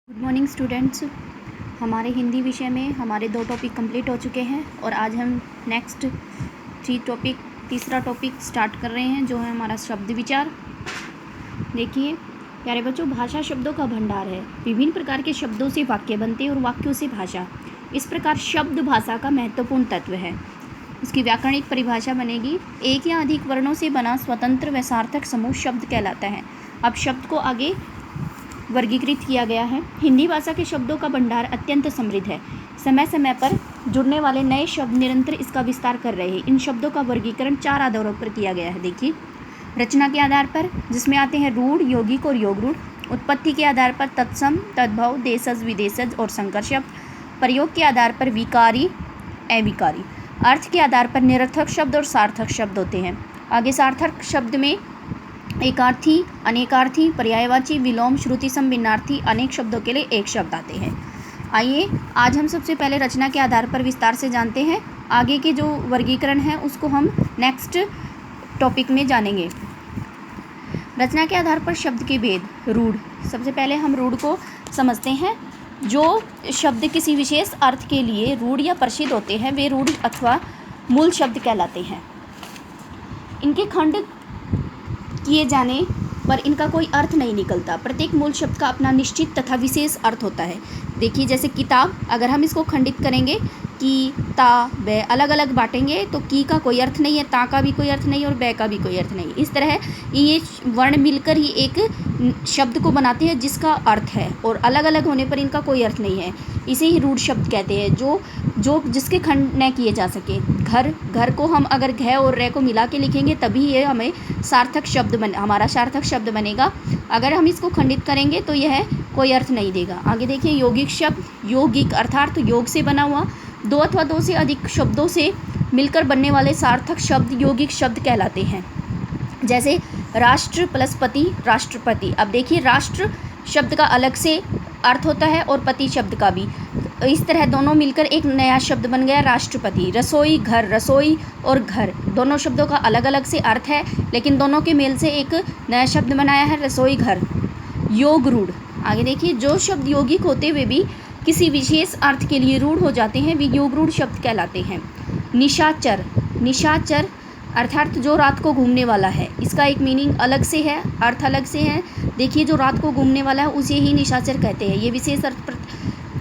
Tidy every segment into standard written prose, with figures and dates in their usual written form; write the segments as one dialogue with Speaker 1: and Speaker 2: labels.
Speaker 1: Good morning students. हमारे हिंदी विषय में हमारे 2 टॉपिक कंप्लीट हो चुके हैं और आज हम नेक्स्ट तीसरा टॉपिक स्टार्ट कर रहे हैं, जो है हमारा शब्द विचार। देखिए प्यारे बच्चों, भाषा शब्दों का भंडार है। विभिन्न प्रकार के शब्दों से वाक्य बनते हैं और वाक्यों से भाषा। इस प्रकार शब्द भाषा का महत्वपूर्ण तत्व है। उसकी व्याकरणिक परिभाषा बनेगी, एक या अधिक वर्णों से बना स्वतंत्र व सार्थक समूह शब्द कहलाता है। अब शब्द को आगे वर्गीकृत किया गया है। हिंदी भाषा के शब्दों का भंडार अत्यंत समृद्ध है। समय समय पर जुड़ने वाले नए शब्द निरंतर इसका विस्तार कर रहे हैं। इन शब्दों का वर्गीकरण 4 आधारों पर किया गया है। देखिए, रचना के आधार पर, जिसमें आते हैं रूढ़, यौगिक और योग रूढ़। उत्पत्ति के आधार पर तत्सम, तद्भव, देशज, विदेशज और संकर शब्द। प्रयोग के आधार पर विकारी, अविकारी। अर्थ के आधार पर निरर्थक शब्द और सार्थक शब्द होते हैं। आगे सार्थक शब्द में एकार्थी, अनेकार्थी, पर्यायवाची, विलोम, श्रुति सम, भिन्नार्थी, अनेक शब्दों के लिए एक शब्द आते हैं। आइए आज हम सबसे पहले रचना के आधार पर विस्तार से जानते हैं। आगे के जो वर्गीकरण है उसको हम नेक्स्ट टॉपिक में जानेंगे। रचना के आधार पर शब्द के भेद। रूढ़। सबसे पहले हम रूढ़ को समझते हैं। जो शब्द किसी विशेष अर्थ के लिए रूढ़ या प्रसिद्ध होते हैं, वे रूढ़ अथवा मूल शब्द कहलाते हैं। इनके खंड किए जाने पर इनका कोई अर्थ नहीं निकलता। प्रत्येक मूल शब्द का अपना निश्चित तथा विशेष अर्थ होता है। देखिए, जैसे किताब, अगर हम इसको खंडित करेंगे, की, ता, बै अलग अलग बांटेंगे तो की का कोई अर्थ नहीं है, ता का भी कोई अर्थ नहीं और बै का भी कोई अर्थ नहीं। इस तरह ये वर्ण मिलकर ही एक शब्द को बनाते हैं जिसका अर्थ है, और अलग अलग होने पर इनका कोई अर्थ नहीं है। इसे ही रूढ़ शब्द कहते हैं, जो जिसके खंड न किए जा सके। घर को हम अगर घ और रे को मिला के लिखेंगे तभी ये हमें हमारा सार्थक शब्द बनेगा। अगर हम इसको खंडित करेंगे तो यह कोई अर्थ नहीं देगा। आगे देखिए, यौगिक शब्द। यौगिक अर्थात योग से बना हुआ, 2 अथवा 2 से अधिक शब्दों से मिलकर बनने वाले सार्थक शब्द यौगिक शब्द कहलाते हैं। जैसे राष्ट्र प्लस पति, राष्ट्रपति। अब देखिए, राष्ट्र शब्द का अलग से अर्थ होता है और पति शब्द का भी। इस तरह दोनों मिलकर एक नया शब्द बन गया, राष्ट्रपति। रसोई घर, रसोई और घर दोनों शब्दों का अलग अलग से अर्थ है, लेकिन दोनों के मेल से एक नया शब्द बनाया है, रसोई घर। योग रूढ़। आगे देखिए, जो शब्द यौगिक होते हुए भी किसी विशेष अर्थ के लिए रूढ़ हो जाते हैं, वे योग रूढ़ शब्द कहलाते हैं। निशाचर। निशाचर अर्थात जो रात को घूमने वाला है। इसका एक मीनिंग अलग से है, अर्थ अलग से है। देखिए, जो रात को घूमने वाला है उसे ही निशाचर कहते हैं। ये विशेष अर्थ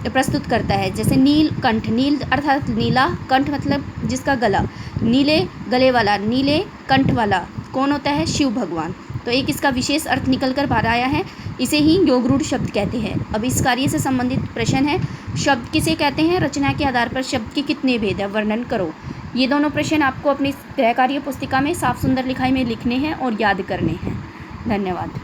Speaker 1: प्रस्तुत करता है। जैसे नील कंठ। नील अर्थात नीला, कंठ मतलब जिसका गला, नीले गले वाला, नीले कंठ वाला कौन होता है? शिव भगवान। तो एक इसका विशेष अर्थ निकल कर बाहर आया है, इसे ही योग रूढ़ शब्द कहते हैं। अब इस कार्य से संबंधित प्रश्न है, शब्द किसे कहते हैं? रचना के आधार पर शब्द के कितने भेद है, वर्णन करो। ये दोनों प्रश्न आपको अपनी गृह कार्य पुस्तिका में साफ सुंदर लिखाई में लिखने हैं और याद करने हैं। धन्यवाद।